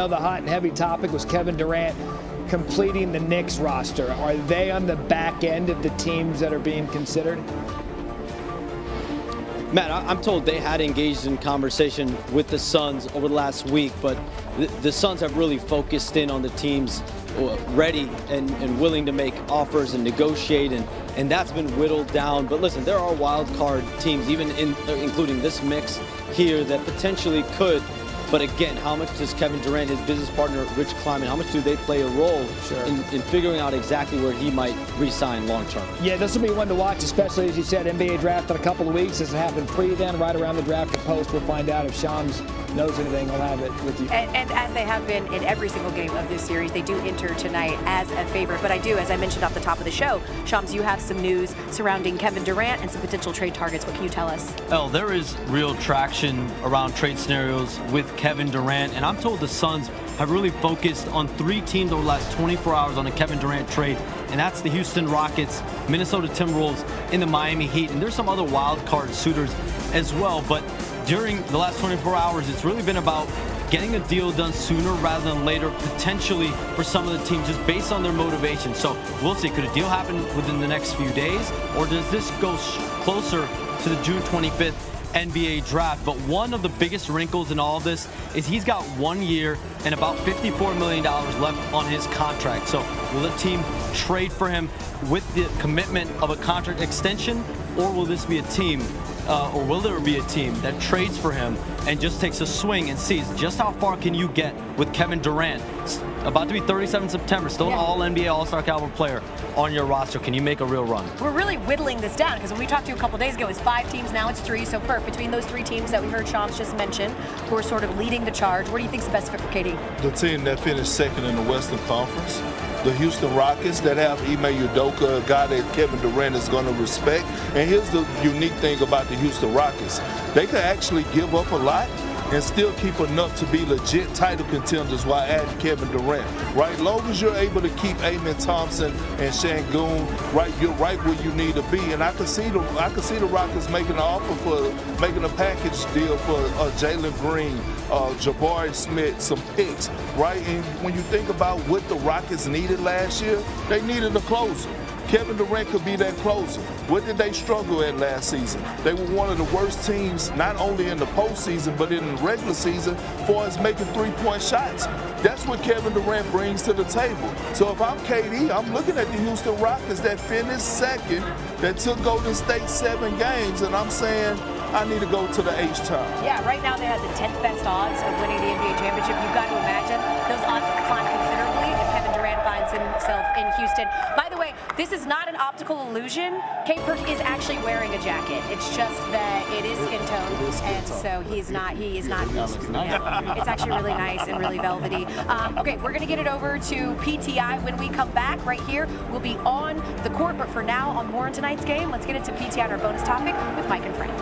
The hot and heavy topic was Kevin Durant completing the Knicks roster. Are they on the back end of the teams that are being considered? Matt, I'm told they had engaged in conversation with the Suns over the last week, but the Suns have really focused in on the teams ready and willing to make offers and negotiate, and that's been whittled down. But listen, there are wild card teams, even including this mix here, that potentially could. But again, how much does Kevin Durant, his business partner, Rich Kleiman, how much do they play a role in figuring out exactly where he might re-sign long term? Yeah, this will be one to watch, especially as you said, NBA draft in a couple of weeks. Does it happen pre then, right around the draft or post? We'll find out if Shams knows anything. I'll have it with you. And as they have been in every single game of this series, they do enter tonight as a favorite. But I do, as I mentioned off the top of the show, Shams, you have some news surrounding Kevin Durant and some potential trade targets. What can you tell us? There is real traction around trade scenarios with Kevin Durant, and I'm told the Suns have really focused on 3 teams over the last 24 hours on a Kevin Durant trade, and that's the Houston Rockets, Minnesota Timberwolves, and the Miami Heat. And there's some other wild card suitors as well, but during the last 24 hours, it's really been about getting a deal done sooner rather than later, potentially for some of the teams, just based on their motivation. So we'll see, could a deal happen within the next few days, or does this go closer to the June 25th NBA draft? But one of the biggest wrinkles in all of this is he's got 1 year and about $54 million left on his contract. So will the team trade for him with the commitment of a contract extension, or will this be a team, or will there be a team that trades for him and just takes a swing and sees just how far can you get with Kevin Durant, about to be 37 September, still an All-NBA, All-Star caliber player on your roster? Can you make a real run? We're really whittling this down, because when we talked to you a couple days ago, it was 5 teams, now it's 3. So, Perk, between those 3 teams that we heard Shams just mention, who are sort of leading the charge, what do you think is the best fit for KD? The team that finished second in the Western Conference, the Houston Rockets, that have Ime Udoka, a guy that Kevin Durant is going to respect. And here's the unique thing about the Houston Rockets. They could actually give up a lot and still keep enough to be legit title contenders while adding Kevin Durant. Right, long as you're able to keep Amen Thompson and Shannon, right, you're right where you need to be. And I can see the Rockets making an offer for making a package deal for Jalen Green, Jabari Smith, some picks, right? And when you think about what the Rockets needed last year, they needed a closer. Kevin Durant could be that closer. What did they struggle at last season? They were one of the worst teams, not only in the postseason, but in the regular season, for us making 3-point shots. That's what Kevin Durant brings to the table. So if I'm KD, I'm looking at the Houston Rockets that finished second, that took Golden State 7 games, and I'm saying, I need to go to the H-time. Yeah, right now they have the 10th best odds of winning the NBA championship. You've got to imagine those odds have climbed considerably if Kevin Durant finds himself in Houston. By the way, this is not an optical illusion. K-Perk is actually wearing a jacket. It's just that it is skin tone, and so he is not. Yeah, it's actually really nice and really velvety. Okay, we're going to get it over to PTI when we come back. Right here, we'll be on the court, but for now, on more on tonight's game, let's get into PTI and our bonus topic with Mike and Frank.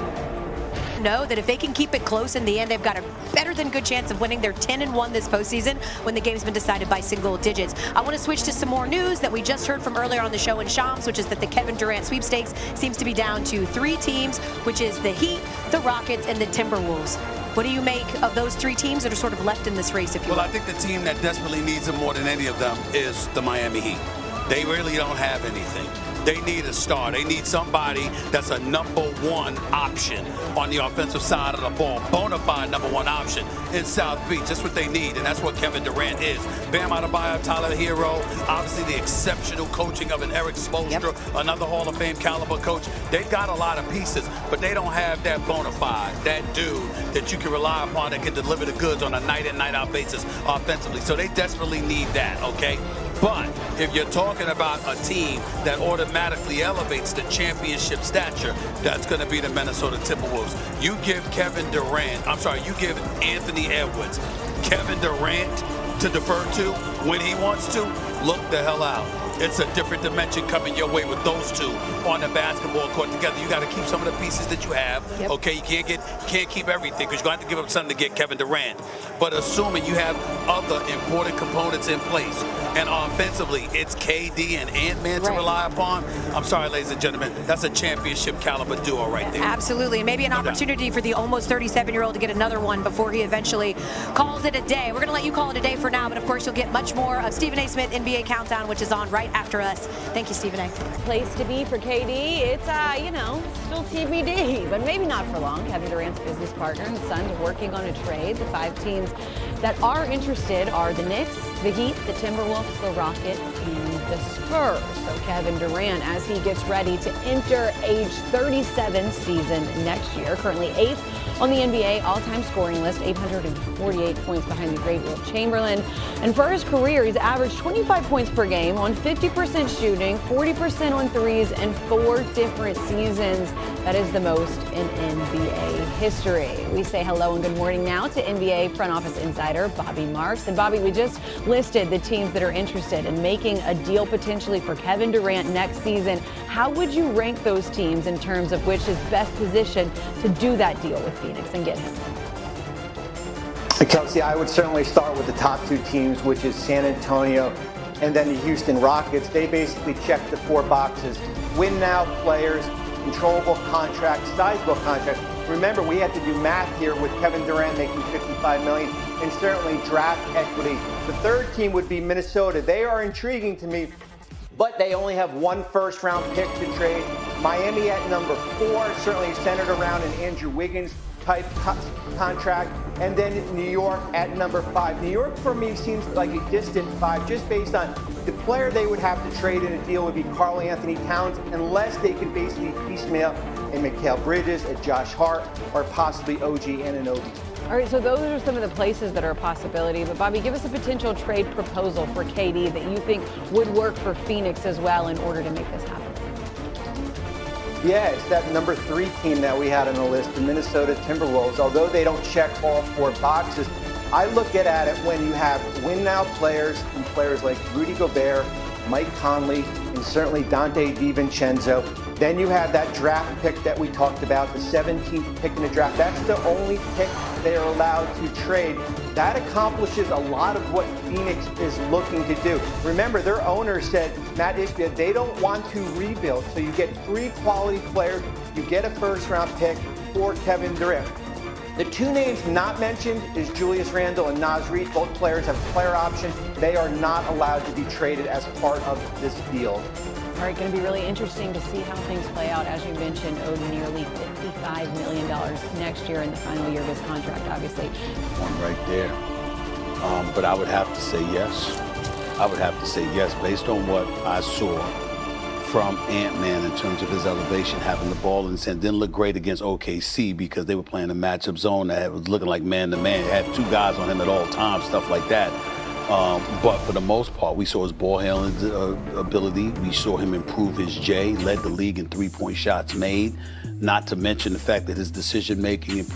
Know that if they can keep it close in the end, they've got a better than good chance of winning. They're 10-1 this postseason when the game's been decided by single digits. I want to switch to some more news that we just heard from earlier on the show in Shams, which is that the Kevin Durant sweepstakes seems to be down to 3 teams, which is the Heat, the Rockets, and the Timberwolves. What do you make of those 3 teams that are sort of left in this race, if you will? Well, I think the team that desperately needs them more than any of them is the Miami Heat. They really don't have anything. They need a star. They need somebody that's a #1 option on the offensive side of the ball. Bona fide #1 option in South Beach. That's what they need, and that's what Kevin Durant is. Bam Adebayo, Tyler Hero, obviously the exceptional coaching of an Eric Spoelstra, another Hall of Fame caliber coach. They got a lot of pieces, but they don't have that bona fide, that dude that you can rely upon that can deliver the goods on a night in, night out basis offensively. So they desperately need that, okay? But if you're talking about a team that automatically elevates the championship stature, that's going to be the Minnesota Timberwolves. You give you give Anthony Edwards, Kevin Durant to defer to when he wants to, look the hell out. It's a different dimension coming your way with those two on the basketball court together. You got to keep some of the pieces that you have. Okay, you can't keep everything, because you're going to have to give up something to get Kevin Durant. But assuming you have other important components in place, and offensively it's KD and Ant-Man to Right. rely upon, I'm sorry, ladies and gentlemen, that's a championship caliber duo right there. Absolutely. Maybe an opportunity for the almost 37-year-old to get another one before he eventually calls it a day. We're going to let you call it a day for now, but of course you'll get much more of Stephen A. Smith NBA Countdown, which is on right after us. Thank you, Stephen A. Place to be for KD. It's, still TBD, but maybe not for long. Kevin Durant's business partner and Suns are working on a trade. The 5 teams that are interested are the Knicks, the Heat, the Timberwolves, the Rockets, and the Spurs. So Kevin Durant, as he gets ready to enter age 37 season next year, currently 8th on the NBA all-time scoring list, 848 points behind the great Wilt Chamberlain. And for his career, he's averaged 25 points per game on 50% shooting, 40% on threes, and 4 different seasons. That is the most in NBA history. We say hello and good morning now to NBA front office insider Bobby Marks. And Bobby, we just listed the teams that are interested in making a deal potentially for Kevin Durant next season. How would you rank those teams in terms of which is best positioned to do that deal with Phoenix and get him? Kelsey, I would certainly start with the top 2 teams, which is San Antonio and then the Houston Rockets. They basically check the 4 boxes: win now players, controllable contracts, sizable contracts. Remember, we had to do math here with Kevin Durant making $55 million, and certainly draft equity. The third team would be Minnesota. They are intriguing to me, but they only have 1 first-round pick to trade. Miami at number 4, certainly centered around an Andrew Wiggins type contract, and then New York at number 5. New York for me seems like a distant 5, just based on the player they would have to trade in a deal would be Karl Anthony Towns, unless they can basically piecemeal a Mikal Bridges, a Josh Hart, or possibly OG Anunoby. All right, so those are some of the places that are a possibility. But Bobby, give us a potential trade proposal for KD that you think would work for Phoenix as well in order to make this happen. Yeah, it's that number 3 team that we had on the list, the Minnesota Timberwolves. Although they don't check all 4 boxes, I look at it when you have win-now players and players like Rudy Gobert, Mike Conley, and certainly Dante DiVincenzo. Then you have that draft pick that we talked about, the 17th pick in the draft. That's the only pick they are allowed to trade. That accomplishes a lot of what Phoenix is looking to do. Remember, their owner said, Matt Ishbia, they don't want to rebuild. So you get 3 quality players, you get a first-round pick for Kevin Durant. The 2 names not mentioned is Julius Randle and Naz Reid. Both players have player options. They are not allowed to be traded as part of this deal. All right, going to be really interesting to see how things play out. As you mentioned, owed nearly $55 million next year in the final year of his contract, obviously. One right there. But I would have to say yes. I would have to say yes, based on what I saw from Ant-Man in terms of his elevation, having the ball in his hand. Didn't look great against OKC because they were playing a matchup zone that was looking like man-to-man. Had 2 guys on him at all times, stuff like that. But for the most part, we saw his ball handling ability. We saw him improve his J, led the league in 3-point shots made, not to mention the fact that his decision-making improved.